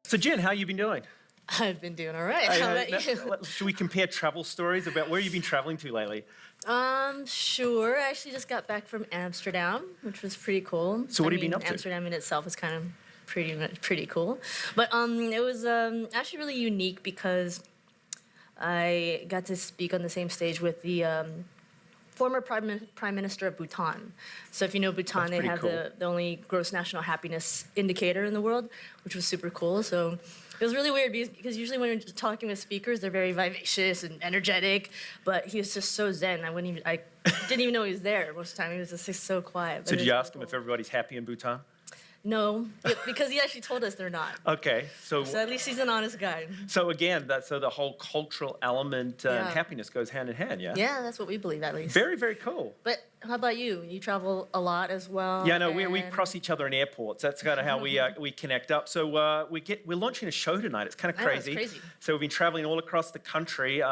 So Jen, how you been doing? I've been doing all right. How about you? Should we compare travel stories about where you've been traveling to lately? Sure. I actually just got back from Amsterdam, which was pretty cool. So what have you been up to? Amsterdam in itself is kind of pretty cool. But it was actually really unique because I got to speak on the same stage with the former Prime Minister of Bhutan. So if you know Bhutan, they have cool. the only gross national happiness indicator in the world, which was super cool. So it was really weird because usually when you're talking with speakers, they're very vivacious and energetic, but he was just so zen. I didn't even know he was there most of the time. He was just so quiet. So did you ask him if everybody's happy in Bhutan? No, because he actually told us they're not. Okay, So at least he's an honest guy. so again, so the whole cultural element and happiness goes hand in hand, yeah? Yeah, that's what we believe at least. Very, very cool. But how about you? You travel a lot as well. Yeah, no, we cross each other in airports. That's kind of how we connect up. So we're launching a show tonight. It's kind of crazy. It's crazy. So we've been traveling all across the country,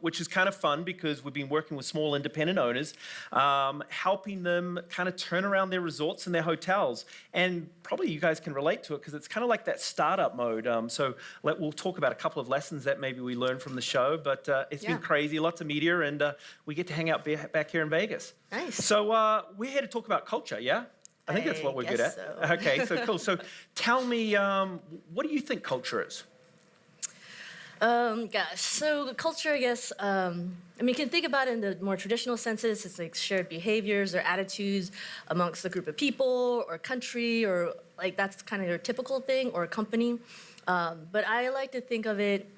which is kind of fun because we've been working with small independent owners, helping them kind of turn around their resorts and their hotels. And probably you guys can relate to it because it's kind of like that startup mode. So we'll talk about a couple of lessons that maybe we learned from the show. But it's been crazy, lots of media, and we get to hang out back here in Vegas. Nice. So we're here to talk about culture, yeah? I think that's what we're good at. So. Okay, so cool. So tell me, what do you think culture is? So culture, I guess, you can think about it in the more traditional senses. It's like shared behaviors or attitudes amongst a group of people or country, or like that's kind of your typical thing, or a company. But I like to think of it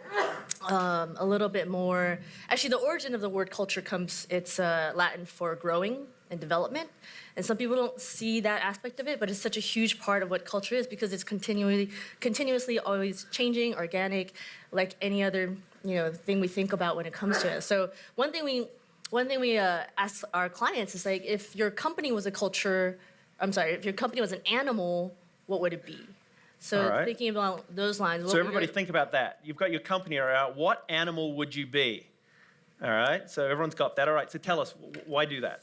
a little bit more. Actually, the origin of the word culture it's Latin for growing and development. And some people don't see that aspect of it, but it's such a huge part of what culture is because it's continuously always changing, organic, like any other thing we think about when it comes to it. So one thing we ask our clients is like, if your company was if your company was an animal, what would it be? So thinking about those lines. So everybody think about that. You've got your company around. What animal would you be? All right. So everyone's got that. All right. So tell us, why do that?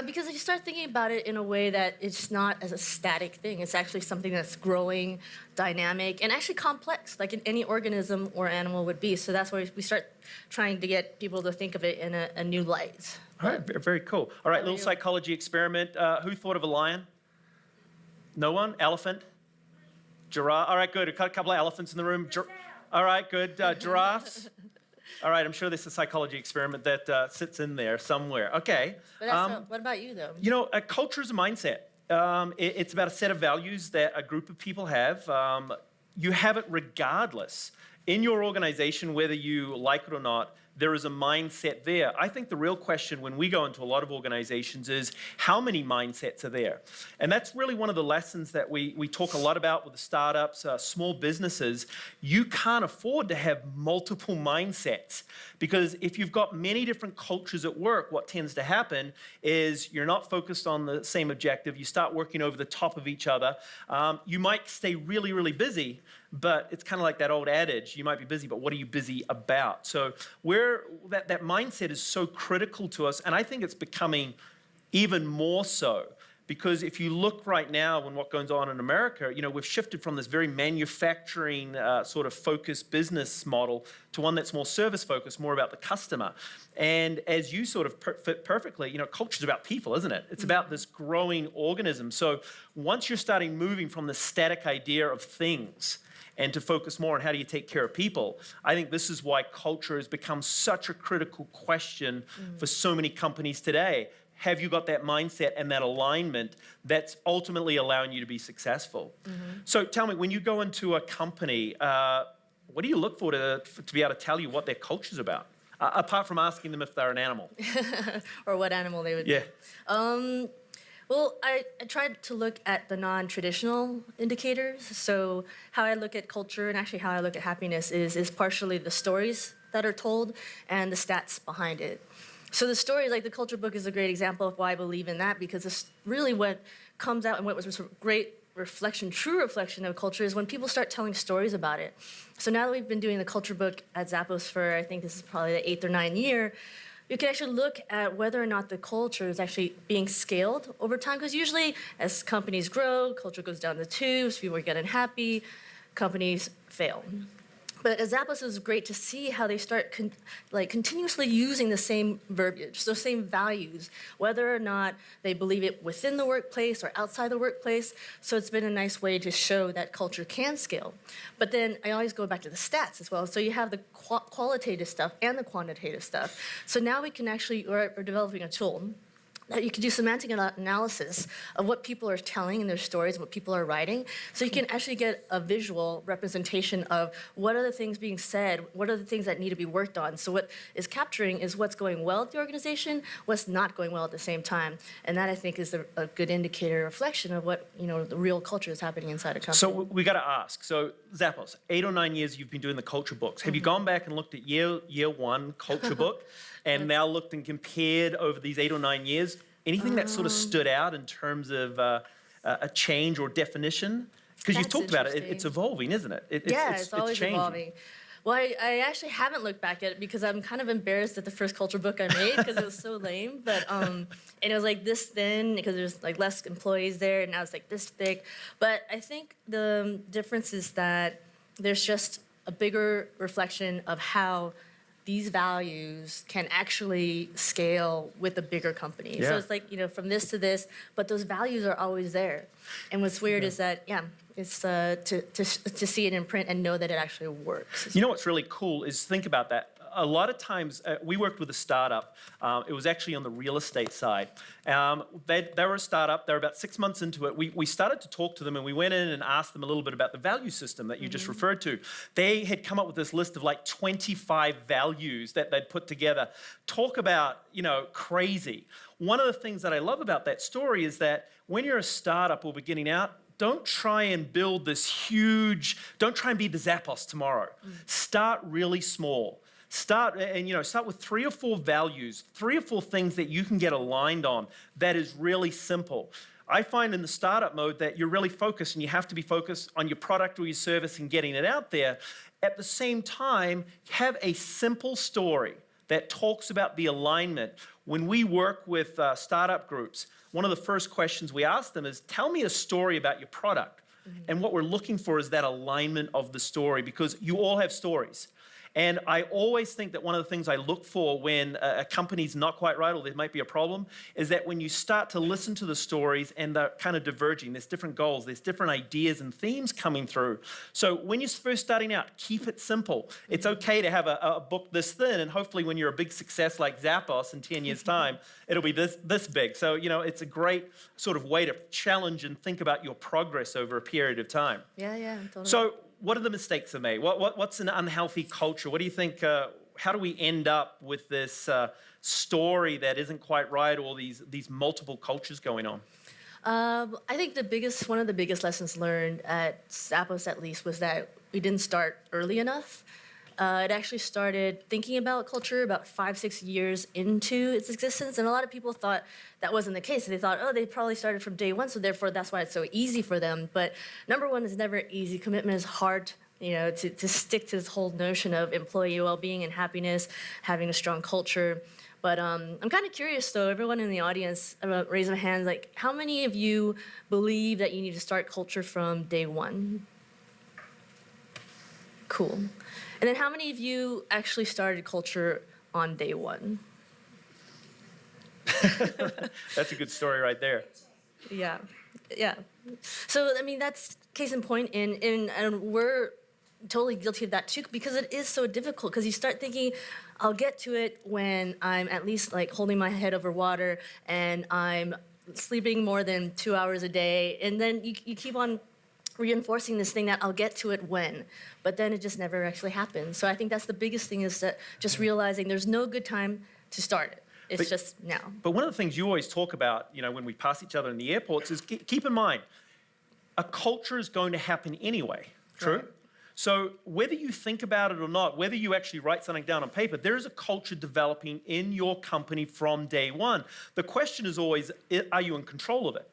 Because if you start thinking about it in a way that it's not as a static thing, it's actually something that's growing, dynamic, and actually complex, like any organism or animal would be. So that's why we start trying to get people to think of it in a new light. All right. Very cool. All right. Little psychology experiment. Who thought of a lion? No one? Elephant? Giraffe? All right, good. A couple of elephants in the room. All right, good. Giraffes? All right, I'm sure there's a psychology experiment that sits in there somewhere. Okay. But what about you, though? A culture is a mindset. It's about a set of values that a group of people have. You have it regardless. In your organization, whether you like it or not, there is a mindset there. I think the real question when we go into a lot of organizations is how many mindsets are there? And that's really one of the lessons that we talk a lot about with the startups, small businesses. You can't afford to have multiple mindsets because if you've got many different cultures at work, what tends to happen is you're not focused on the same objective. You start working over the top of each other. You might stay really, really busy, but it's kind of like that old adage, you might be busy, but what are you busy about? So that mindset is so critical to us, and I think it's becoming even more so because if you look right now and what goes on in America, we've shifted from this very manufacturing sort of focused business model to one that's more service focused, more about the customer. And as you sort of fit perfectly, culture is about people, isn't it? It's about this growing organism. So once you're starting moving from the static idea of things and to focus more on how do you take care of people, I think this is why culture has become such a critical question for so many companies today. Have you got that mindset and that alignment that's ultimately allowing you to be successful? So tell me, when you go into a company, what do you look for to be able to tell you what their culture's about? Apart from asking them if they're an animal. Or what animal they would be. Well, I tried to look at the non-traditional indicators. So how I look at culture and actually how I look at happiness is partially the stories that are told and the stats behind it. So the story, like the culture book, is a great example of why I believe in that, because it's really what comes out and what was a great reflection, true reflection of culture is when people start telling stories about it. So now that we've been doing the culture book at Zappos for, I think this is probably the 8th or 9th year, you can actually look at whether or not the culture is actually being scaled over time. Because usually as companies grow, culture goes down the tubes, people are getting happy, companies fail. But at Zappos, it was great to see how they start continuously using the same verbiage, those same values, whether or not they believe it within the workplace or outside the workplace. So it's been a nice way to show that culture can scale. But then I always go back to the stats as well. So you have the qualitative stuff and the quantitative stuff. So now we can actually, we're developing a tool that you can do semantic analysis of what people are telling in their stories, what people are writing, so you can actually get a visual representation of what are the things being said, what are the things that need to be worked on. So what is capturing is what's going well at the organization, what's not going well at the same time, and that I think is a good indicator, reflection of what the real culture is happening inside a company. So we got to ask. So Zappos, 8 or 9 years you've been doing the culture books. Have you gone back and looked at year one culture book? And now looked and compared over these 8 or 9 years, anything that sort of stood out in terms of a change or definition? Because you've talked about it, it's evolving, isn't it? It's always evolving. Well, I actually haven't looked back at it because I'm kind of embarrassed at the first culture book I made because it was so lame. But and it was like this thin because there's like less employees there, and now it's like this thick. But I think the difference is that there's just a bigger reflection of how these values can actually scale with a bigger company. Yeah. So it's like, from this to this, but those values are always there. And what's weird is that, it's to see it in print and know that it actually works. You know what's really cool is think about that. A lot of times, we worked with a startup. It was actually on the real estate side. They were a startup. They were about 6 months into it. We started to talk to them, and we went in and asked them a little bit about the value system that you just referred to. They had come up with this list of like 25 values that they'd put together. Talk about, crazy. One of the things that I love about that story is that when you're a startup or beginning out, don't try and build this huge, don't try and be the Zappos tomorrow. Start really small. Start with 3 or 4 values, 3 or 4 things that you can get aligned on that is really simple. I find in the startup mode that you're really focused, and you have to be focused on your product or your service and getting it out there. At the same time, have a simple story that talks about the alignment. When we work with startup groups, one of the first questions we ask them is, tell me a story about your product. And what we're looking for is that alignment of the story, because you all have stories. And I always think that one of the things I look for when a company's not quite right or there might be a problem is that when you start to listen to the stories and they're kind of diverging, there's different goals, there's different ideas and themes coming through. So when you're first starting out, keep it simple. It's okay to have a book this thin, and hopefully when you're a big success like Zappos in 10 years' time, it'll be this big. So, it's a great sort of way to challenge and think about your progress over a period of time. Yeah, totally. So, what are the mistakes they made? What's an unhealthy culture? What do you think, how do we end up with this story that isn't quite right, or these multiple cultures going on? I think one of the biggest lessons learned at Zappos, at least, was that we didn't start early enough. It actually started thinking about culture about 5-6 years into its existence, and a lot of people thought that wasn't the case. They thought, they probably started from day one, so therefore that's why it's so easy for them. But number one, it's never easy. Commitment is hard, to stick to this whole notion of employee well-being and happiness, having a strong culture. But I'm kind of curious, though, everyone in the audience, raise their hands, like, how many of you believe that you need to start culture from day one? Cool. And then how many of you actually started culture on day one? That's a good story right there. Yeah. So, that's case in point, and we're totally guilty of that too, because it is so difficult, because you start thinking, I'll get to it when I'm at least like holding my head over water and I'm sleeping more than 2 hours a day, and then you keep on reinforcing this thing that I'll get to it when, but then it just never actually happens. So I think that's the biggest thing, is that just realizing there's no good time to start it. It's just now. But one of the things you always talk about, when we pass each other in the airports, is keep in mind, a culture is going to happen anyway, true? Right. So whether you think about it or not, whether you actually write something down on paper, there is a culture developing in your company from day one. The question is always, are you in control of it?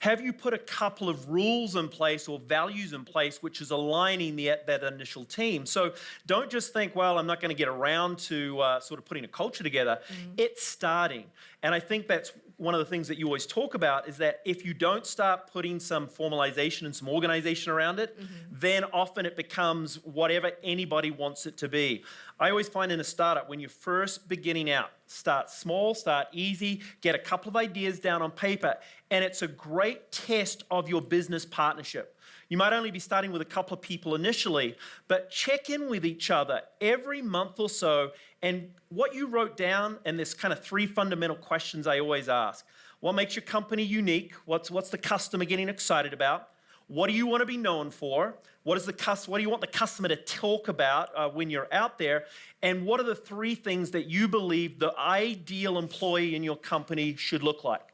Have you put a couple of rules in place or values in place which is aligning that initial team? So don't just think, well, I'm not going to get around to sort of putting a culture together. It's starting. And I think that's one of the things that you always talk about is that if you don't start putting some formalization and some organization around it, then often it becomes whatever anybody wants it to be. I always find in a startup, when you're first beginning out, start small, start easy, get a couple of ideas down on paper, and it's a great test of your business partnership. You might only be starting with a couple of people initially, but check in with each other every month or so. And what you wrote down, and there's kind of 3 fundamental questions I always ask. What makes your company unique? What's the customer getting excited about? What do you want to be known for? What do you want the customer to talk about when you're out there? And what are the 3 things that you believe the ideal employee in your company should look like?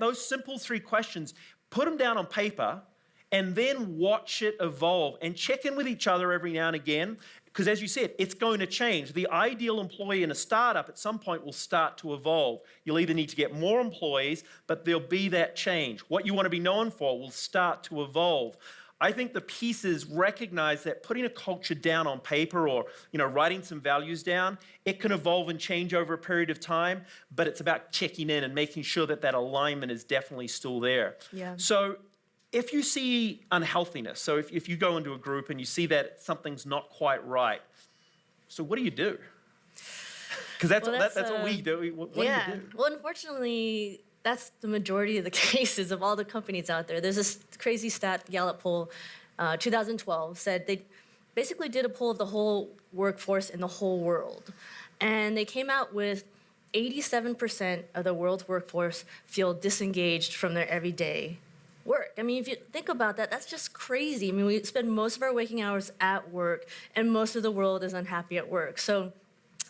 Those simple 3 questions, put them down on paper, and then watch it evolve and check in with each other every now and again, because as you said, it's going to change. The ideal employee in a startup at some point will start to evolve. You'll either need to get more employees, but there'll be that change. What you want to be known for will start to evolve. I think the pieces recognize that putting a culture down on paper or writing some values down, it can evolve and change over a period of time, but it's about checking in and making sure that that alignment is definitely still there. Yeah. So if you see unhealthiness, so if you go into a group and you see that something's not quite right, so what do you do? Because that's what we do. What do you do? Well, unfortunately, that's the majority of the cases of all the companies out there. There's this crazy stat, Gallup poll, 2012, said they basically did a poll of the whole workforce in the whole world. And they came out with 87% of the world's workforce feel disengaged from their everyday work. I mean, if you think about that, that's just crazy. I mean, we spend most of our waking hours at work, and most of the world is unhappy at work. So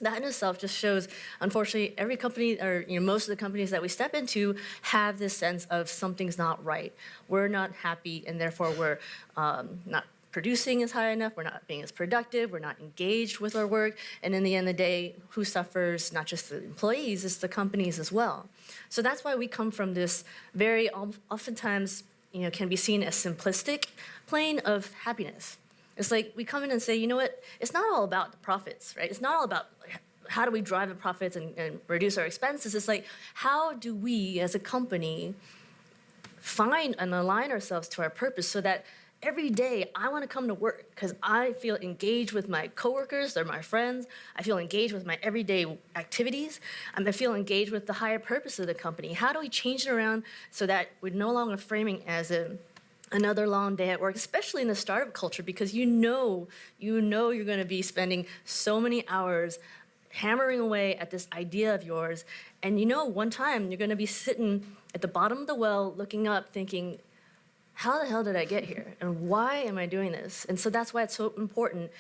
that in itself just shows, unfortunately, every company, or most of the companies that we step into have this sense of something's not right. We're not happy, and therefore we're not producing as high enough, we're not being as productive, we're not engaged with our work, and in the end of the day, who suffers? Not just the employees, it's the companies as well. So that's why we come from this very, oftentimes, can be seen as simplistic plane of happiness. It's like we come in and say, you know what, it's not all about the profits, right? It's not all about how do we drive the profits and reduce our expenses. It's like, how do we as a company find and align ourselves to our purpose so that every day I want to come to work because I feel engaged with my coworkers, they're my friends. I feel engaged with my everyday activities. I feel engaged with the higher purpose of the company. How do we change it around so that we're no longer framing as another long day at work, especially in the startup culture, because you know you're going to be spending so many hours hammering away at this idea of yours. And one time you're going to be sitting at the bottom of the well looking up thinking, how the hell did I get here? And why am I doing this? And so that's why it's so important.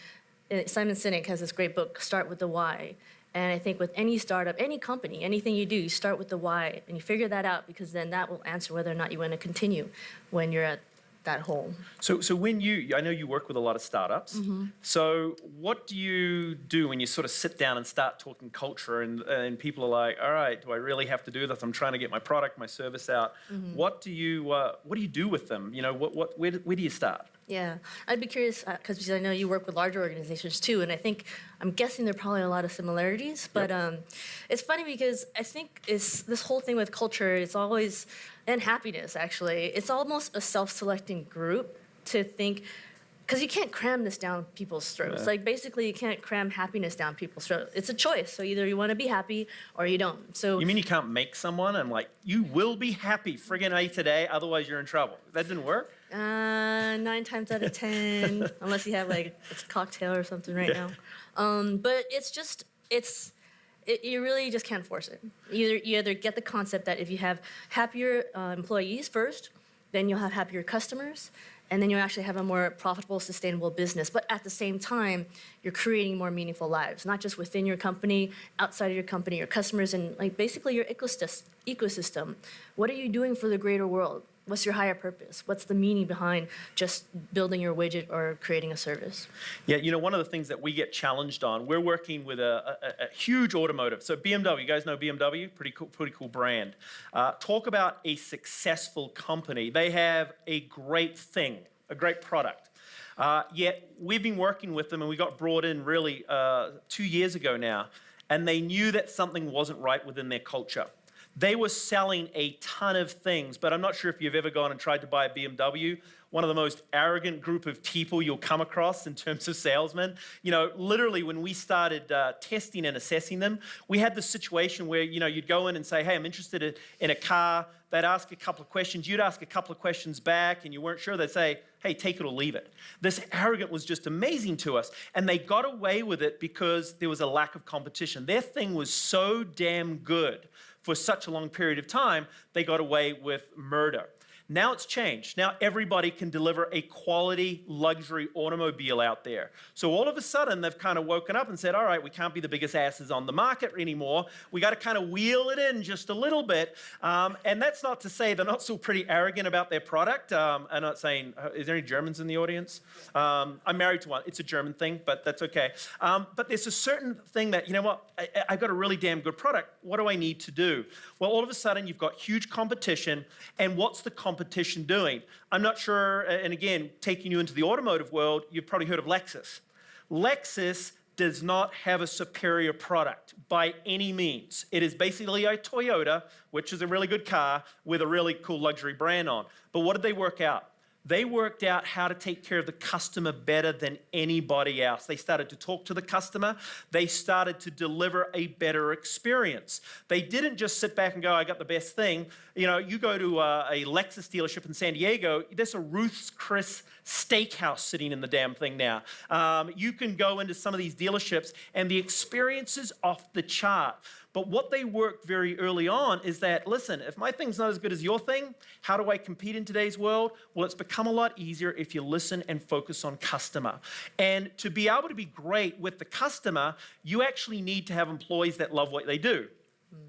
Simon Sinek has this great book, Start with the Why. And I think with any startup, any company, anything you do, you start with the why and you figure that out, because then that will answer whether or not you want to continue when you're at that hole. So when I know you work with a lot of startups. Mm-hmm. So what do you do when you sort of sit down and start talking culture and people are like, all right, do I really have to do this? I'm trying to get my product, my service out. Mm-hmm. What do you do with them? Where do you start? Yeah, I'd be curious because I know you work with larger organizations too, and I'm guessing there are probably a lot of similarities. But it's funny because I think this whole thing with culture, it's always, and happiness actually, it's almost a self-selecting group to think, because you can't cram this down people's throats. Like basically, you can't cram happiness down people's throats. It's a choice. So either you want to be happy or you don't. So you mean you can't make someone? I'm like, you will be happy friggin' A today, otherwise you're in trouble. That didn't work. 9 times out of 10, unless you have like a cocktail or something right now. But you really just can't force it. You either get the concept that if you have happier employees first, then you'll have happier customers, and then you'll actually have a more profitable, sustainable business. But at the same time, you're creating more meaningful lives, not just within your company, outside of your company, your customers, and like basically your ecosystem. What are you doing for the greater world? What's your higher purpose? What's the meaning behind just building your widget or creating a service? Yeah, one of the things that we get challenged on, we're working with a huge automotive. So BMW, you guys know BMW? Pretty cool brand. Talk about a successful company. They have a great thing, a great product. Yet we've been working with them, and we got brought in really 2 years ago now, and they knew that something wasn't right within their culture. They were selling a ton of things, but I'm not sure if you've ever gone and tried to buy a BMW. One of the most arrogant group of people you'll come across in terms of salesmen. You know, literally when we started testing and assessing them, we had this situation where, you know, you'd go in and say, hey, I'm interested in a car. They'd ask a couple of questions. You'd ask a couple of questions back and you weren't sure. They'd say, hey, take it or leave it. This arrogant was just amazing to us. And they got away with it because there was a lack of competition. Their thing was so damn good for such a long period of time, they got away with murder. Now it's changed. Now everybody can deliver a quality luxury automobile out there. So all of a sudden they've kind of woken up and said, all right, we can't be the biggest asses on the market anymore. We got to kind of wheel it in just a little bit. And that's not to say they're not still pretty arrogant about their product. I'm not saying, is there any Germans in the audience? I'm married to one. It's a German thing, but that's okay. But there's a certain thing that, you know what, I've got a really damn good product. What do I need to do? Well, all of a sudden you've got huge competition. And what's the competition doing? I'm not sure, and again, taking you into the automotive world, you've probably heard of Lexus. Lexus does not have a superior product by any means. It is basically a Toyota, which is a really good car with a really cool luxury brand on. But what did they work out? They worked out how to take care of the customer better than anybody else. They started to talk to the customer. They started to deliver a better experience. They didn't just sit back and go, I got the best thing. You know, you go to a Lexus dealership in San Diego, there's a Ruth's Chris steakhouse sitting in the damn thing now. You can go into some of these dealerships and the experience is off the chart. But what they worked very early on is that, listen, if my thing's not as good as your thing, how do I compete in today's world? Well, it's become a lot easier if you listen and focus on customer. And to be able to be great with the customer, you actually need to have employees that love what they do.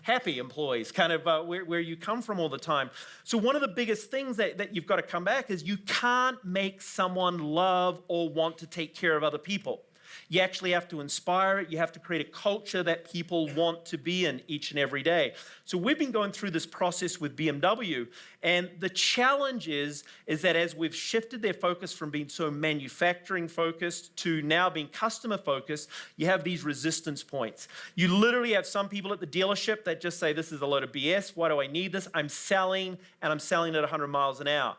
Happy employees, kind of where you come from all the time. So one of the biggest things that you've got to come back is you can't make someone love or want to take care of other people. You actually have to inspire it. You have to create a culture that people want to be in each and every day. So we've been going through this process with BMW, and the challenge is that as we've shifted their focus from being so manufacturing focused to now being customer focused, you have these resistance points. You literally have some people at the dealership that just say, this is a load of BS. Why do I need this? I'm selling, and I'm selling at 100 miles an hour.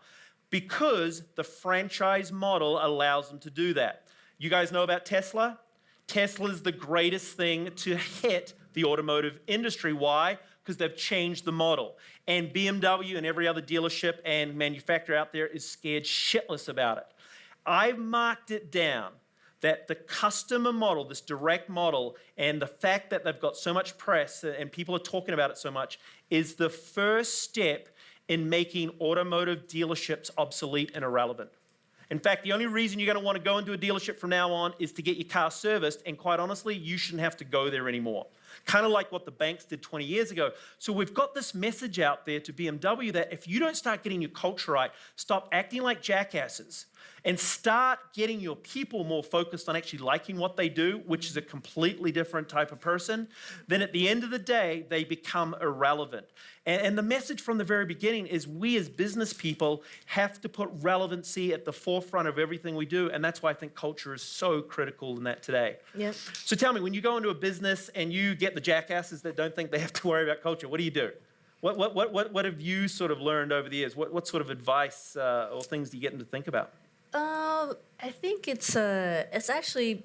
Because the franchise model allows them to do that. You guys know about Tesla? Tesla's the greatest thing to hit the automotive industry. Why? Because they've changed the model. And BMW and every other dealership and manufacturer out there is scared shitless about it. I've marked it down that the customer model, this direct model, and the fact that they've got so much press and people are talking about it so much is the first step in making automotive dealerships obsolete and irrelevant. In fact, the only reason you're going to want to go into a dealership from now on is to get your car serviced, and quite honestly, you shouldn't have to go there anymore. Kind of like what the banks did 20 years ago. So we've got this message out there to BMW that if you don't start getting your culture right, stop acting like jackasses, and start getting your people more focused on actually liking what they do, which is a completely different type of person, then at the end of the day, they become irrelevant. And the message from the very beginning is we as business people have to put relevancy at the forefront of everything we do, and that's why I think culture is so critical in that today. Yep. So tell me, when you go into a business and you get the jackasses that don't think they have to worry about culture, what do you do? What have you sort of learned over the years? What sort of advice or things do you get them to think about? I think it's actually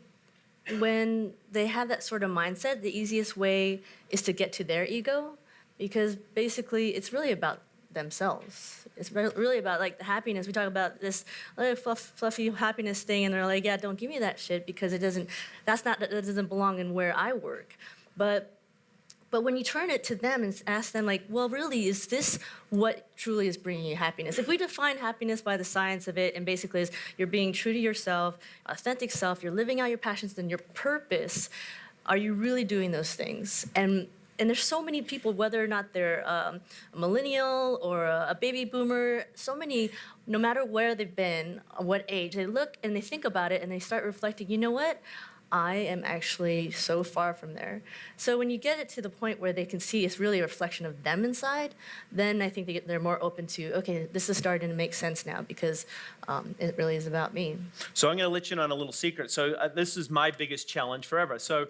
when they have that sort of mindset, the easiest way is to get to their ego, because basically it's really about themselves. It's really about like the happiness. We talk about this fluffy happiness thing, and they're like, yeah, don't give me that shit because that doesn't belong in where I work. But when you turn it to them and ask them, like, well, really, is this what truly is bringing you happiness? If we define happiness by the science of it, and basically is you're being true to yourself, authentic self, you're living out your passions and your purpose, are you really doing those things? And there's so many people, whether or not they're a millennial or a baby boomer, so many, no matter where they've been, what age, they look and they think about it and they start reflecting, you know what? I am actually so far from there. So when you get it to the point where they can see it's really a reflection of them inside, then I think they're more open to, okay, this is starting to make sense now because it really is about me. So I'm going to let you in on a little secret. So this is my biggest challenge forever. So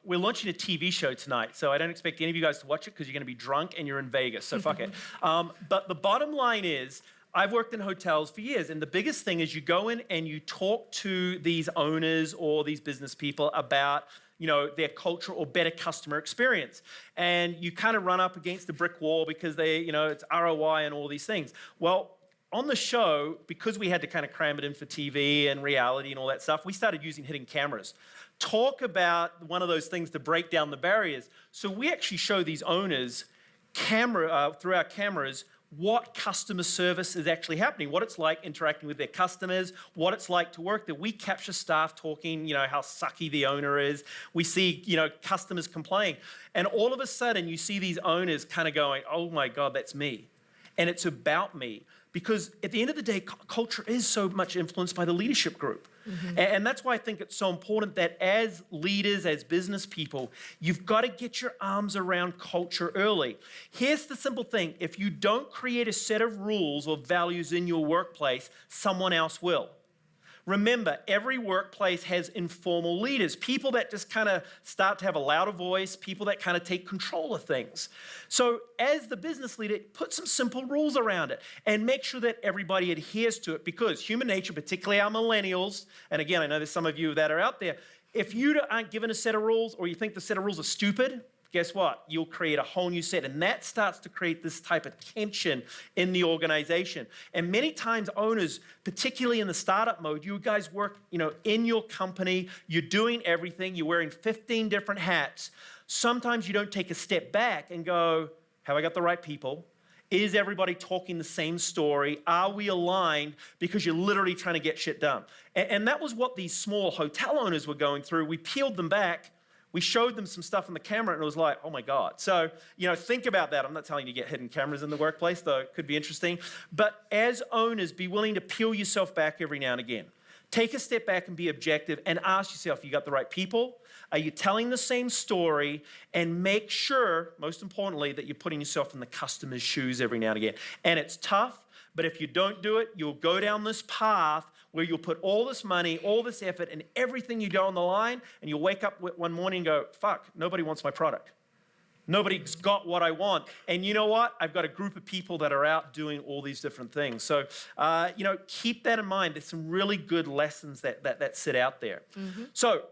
we're launching a TV show tonight. So I don't expect any of you guys to watch it because you're going to be drunk and you're in Vegas. So fuck it. But the bottom line is, I've worked in hotels for years, and the biggest thing is you go in and you talk to these owners or these business people about, their culture or better customer experience. And you kind of run up against the brick wall because it's ROI and all these things. Well, on the show, because we had to kind of cram it in for TV and reality and all that stuff, we started using hidden cameras. Talk about one of those things to break down the barriers. So we actually show these owners through our cameras what customer service is actually happening, what it's like interacting with their customers, what it's like to work there. We capture staff talking, how sucky the owner is. We see, customers complaining. And all of a sudden, you see these owners kind of going, oh my God, that's me. And it's about me. Because at the end of the day, culture is so much influenced by the leadership group. Mm-hmm. And that's why I think it's so important that as leaders, as business people, you've got to get your arms around culture early. Here's the simple thing. If you don't create a set of rules or values in your workplace, someone else will. Remember, every workplace has informal leaders, people that just kind of start to have a louder voice, people that kind of take control of things. So as the business leader, put some simple rules around it and make sure that everybody adheres to it, because human nature, particularly our millennials, and again, I know there's some of you that are out there, if you aren't given a set of rules or you think the set of rules are stupid, guess what? You'll create a whole new set. And that starts to create this type of tension in the organization. And many times owners, particularly in the startup mode, you guys work, in your company, you're doing everything, you're wearing 15 different hats. Sometimes you don't take a step back and go, have I got the right people? Is everybody talking the same story? Are we aligned? Because you're literally trying to get shit done. And that was what these small hotel owners were going through. We peeled them back. We showed them some stuff on the camera, and it was like, oh my God. So, think about that. I'm not telling you to get hidden cameras in the workplace, though it could be interesting. But as owners, be willing to peel yourself back every now and again. Take a step back and be objective and ask yourself, you got the right people? Are you telling the same story? And make sure, most importantly, that you're putting yourself in the customer's shoes every now and again. And it's tough, but if you don't do it, you'll go down this path where you'll put all this money, all this effort, and everything you do on the line, and you'll wake up one morning and go, fuck, nobody wants my product. Nobody's got what I want. And you know what? I've got a group of people that are out doing all these different things. So, keep that in mind. There's some really good lessons that sit out there. Mm-hmm. So,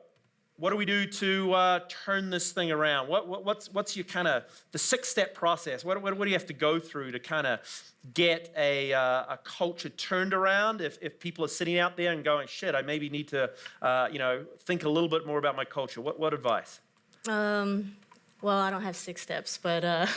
what do we do to turn this thing around? What's your kind of the 6-step process? What do you have to go through to kind of get a culture turned around? If people are sitting out there and going, shit, I maybe need to think a little bit more about my culture. What advice? Well, I don't have 6 steps, but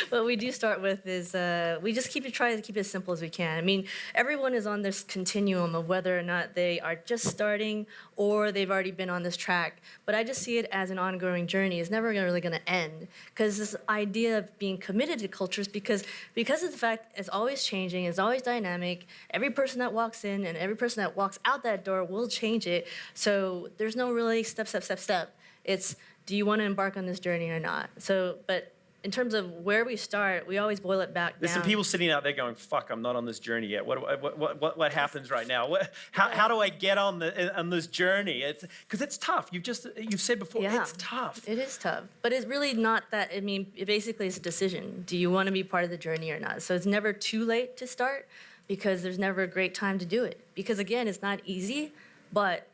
what we do start with is we just try to keep it as simple as we can. I mean, everyone is on this continuum of whether or not they are just starting or they've already been on this track. But I just see it as an ongoing journey. It's never really going to end, because this idea of being committed to cultures, because of the fact it's always changing, it's always dynamic. Every person that walks in and every person that walks out that door will change it. So there's no really step. It's, do you want to embark on this journey or not? So, but in terms of where we start, we always boil it back down. There's some people sitting out there going, fuck, I'm not on this journey yet. What happens right now? How do I get on this journey? Because it's tough. You've said before, Yeah, it's tough. It is tough. But it's really not that. I mean, it basically is a decision. Do you want to be part of the journey or not? So it's never too late to start, because there's never a great time to do it. Because again, it's not easy, but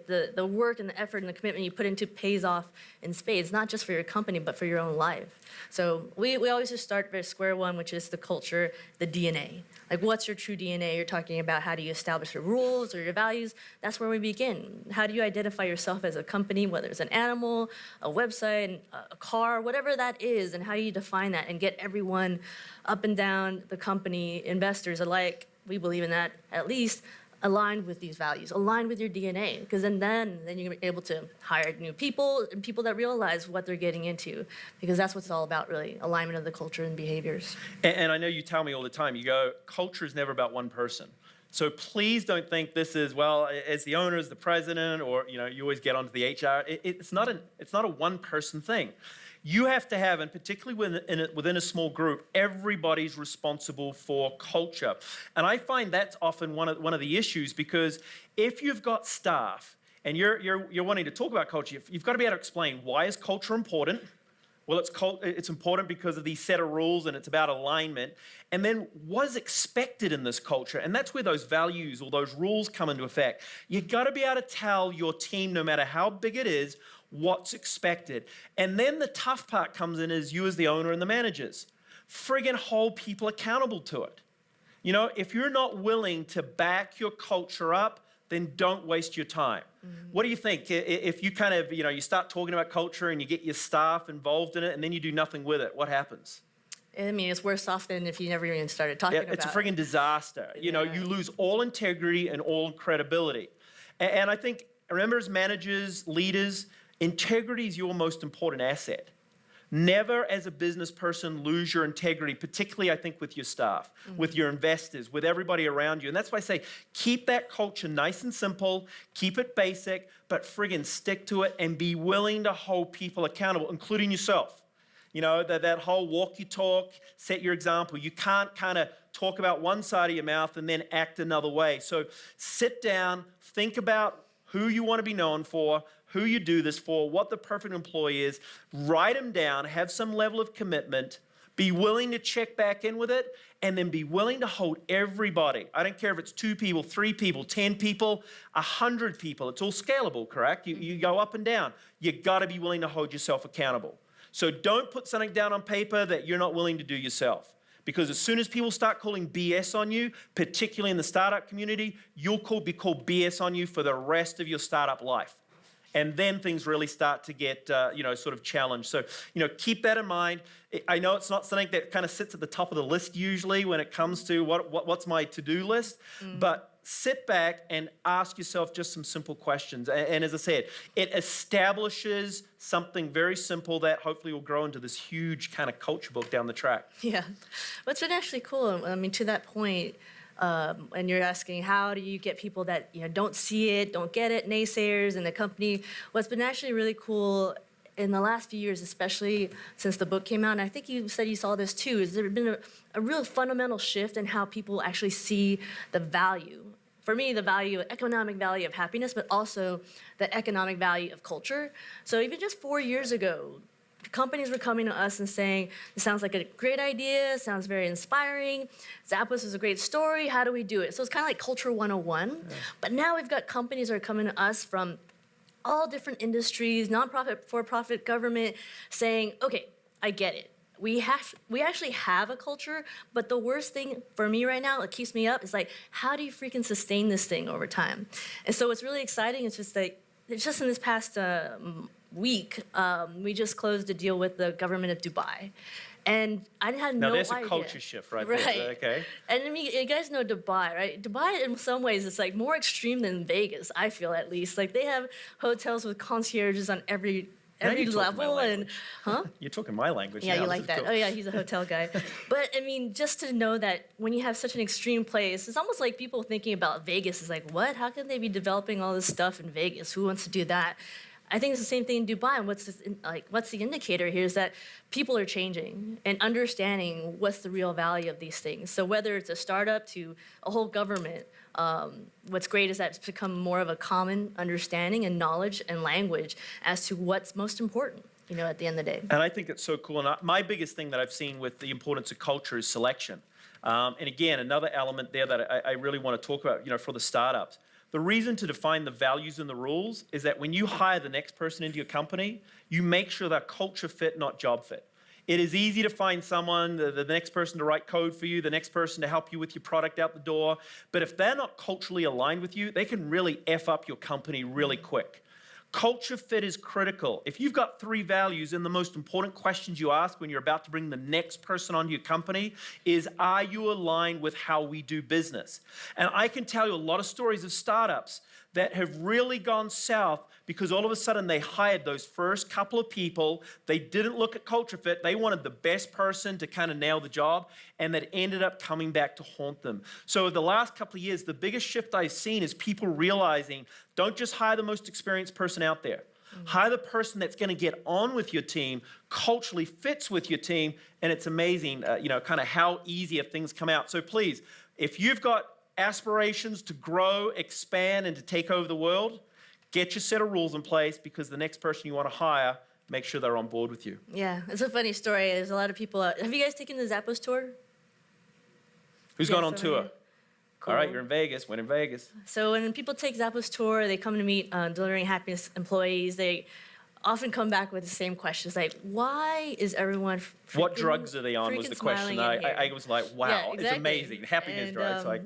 the work and the effort and the commitment you put into pays off in spades, not just for your company, but for your own life. So we always just start at square one, which is the culture, the DNA. Like, what's your true DNA? You're talking about how do you establish your rules or your values. That's where we begin. How do you identify yourself as a company, whether it's an animal, a website, a car, whatever that is, and how do you define that and get everyone up and down the company, investors alike, we believe in that at least, aligned with these values, aligned with your DNA, because then you're able to hire new people and people that realize what they're getting into, because that's what it's all about, really, alignment of the culture and behaviors. And I know you tell me all the time, you go, culture is never about one person. So please don't think this is, well, as the owner, as the president, or you always get onto the HR. It's not a one-person thing. You have to have, and particularly within a small group, everybody's responsible for culture. And I find that's often one of the issues, because if you've got staff and you're wanting to talk about culture, you've got to be able to explain, why is culture important? Well, it's important because of these set of rules, and it's about alignment. And then what is expected in this culture? And that's where those values or those rules come into effect. You've got to be able to tell your team, no matter how big it is, what's expected. And then the tough part comes in is you as the owner and the managers. Friggin' hold people accountable to it. If you're not willing to back your culture up, then don't waste your time. What do you think? If you kind of, you start talking about culture and you get your staff involved in it and then you do nothing with it, what happens? I mean, it's worse off than if you never even started talking about it. It's a friggin' disaster. You lose all integrity and all credibility. And I think, remember, as managers, leaders, integrity is your most important asset. Never, as a business person, lose your integrity, particularly, I think, with your staff, with your investors, with everybody around you. And that's why I say, keep that culture nice and simple, keep it basic, but friggin' stick to it and be willing to hold people accountable, including yourself. That whole walk your talk, set your example. You can't kind of talk about one side of your mouth and then act another way. So sit down, think about who you want to be known for, who you do this for, what the perfect employee is, write them down, have some level of commitment, be willing to check back in with it, and then be willing to hold everybody. I don't care if it's 2 people, 3 people, 10 people, 100 people. It's all scalable, correct? You go up and down. You got to be willing to hold yourself accountable. So don't put something down on paper that you're not willing to do yourself. Because as soon as people start calling BS on you, particularly in the startup community, you'll be called BS on you for the rest of your startup life. And then things really start to get, sort of challenged. So, keep that in mind. I know it's not something that kind of sits at the top of the list usually when it comes to what's my to-do list, but sit back and ask yourself just some simple questions. And as I said, it establishes something very simple that hopefully will grow into this huge kind of culture book down the track. Yeah. What's been actually cool, I mean, to that point, and you're asking, how do you get people that don't see it, don't get it, naysayers in the company? What's been actually really cool in the last few years, especially since the book came out, and I think you said you saw this too, is there been a real fundamental shift in how people actually see the value. For me, the economic value of happiness, but also the economic value of culture. So even just 4 years ago, companies were coming to us and saying, this sounds like a great idea, sounds very inspiring, Zappos is a great story, how do we do it? So it's kind of like Culture 101. Yeah. But now we've got companies that are coming to us from all different industries, nonprofit, for-profit, government, saying, okay, I get it. We actually have a culture, but the worst thing for me right now, it keeps me up, is like, how do you freaking sustain this thing over time? And so what's really exciting is just like, it's just in this past week, we just closed a deal with the government of Dubai. And I had no idea. Now, there's a culture shift right there, okay? And I mean, you guys know Dubai, right? Dubai, in some ways, it's like more extreme than Vegas, I feel at least. Like, they have hotels with concierges on every level, and You're talking my language. Yeah, now. You like that. Cool. Oh yeah, he's a hotel guy. But I mean, just to know that when you have such an extreme place, it's almost like people thinking about Vegas is like, what? How can they be developing all this stuff in Vegas? Who wants to do that? I think it's the same thing in Dubai. And what's the indicator here is that people are changing and understanding what's the real value of these things. So whether it's a startup to a whole government, what's great is that it's become more of a common understanding and knowledge and language as to what's most important, at the end of the day. And I think it's so cool. And my biggest thing that I've seen with the importance of culture is selection. And again, another element there that I really want to talk about, for the startups. The reason to define the values and the rules is that when you hire the next person into your company, you make sure they're culture fit, not job fit. It is easy to find someone, the next person to write code for you, the next person to help you with your product out the door. But if they're not culturally aligned with you, they can really F up your company really quick. Culture fit is critical. If you've got 3 values, and the most important questions you ask when you're about to bring the next person onto your company is, are you aligned with how we do business? And I can tell you a lot of stories of startups that have really gone south because all of a sudden they hired those first couple of people. They didn't look at culture fit. They wanted the best person to kind of nail the job, and that ended up coming back to haunt them. So the last couple of years, the biggest shift I've seen is people realizing, don't just hire the most experienced person out there. Hire the person that's going to get on with your team, culturally fits with your team, and it's amazing, kind of how easier things come out. So please, if you've got aspirations to grow, expand, and to take over the world, get your set of rules in place, because the next person you want to hire, make sure they're on board with you. Yeah, it's a funny story. There's a lot of people out. Have you guys taken the Zappos tour? Who's Yes, gone on over tour? here. All right, Cool. you're in Vegas. When in Vegas. So when people take Zappos tour, they come to meet delivering happiness employees. They often come back with the same questions, like, why is everyone What drugs are they on was the question. I was like, wow, Yeah, it's exactly. amazing. Happiness And, drugs. Like,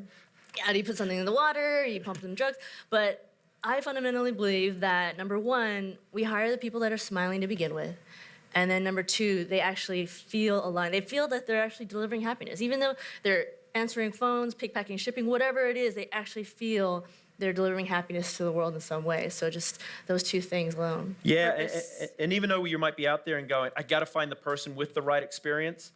yeah, do you put something in the water? You pump them drugs? But I fundamentally believe that, number one, we hire the people that are smiling to begin with. And then number two, they actually feel aligned. They feel that they're actually delivering happiness. Even though they're answering phones, pick, packing, shipping, whatever it is, they actually feel they're delivering happiness to the world in some way. So just those two things alone. yeah, Purpose. and even though you might be out there and going, I got to find the person with the right experience,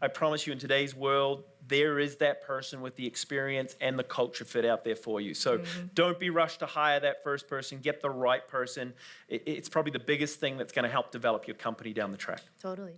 I promise you in today's world, there is that person with the experience and the culture fit out there for you. So don't be rushed to hire that first person. Get the right person. It's probably the biggest thing that's going to help develop your company down the track. Totally.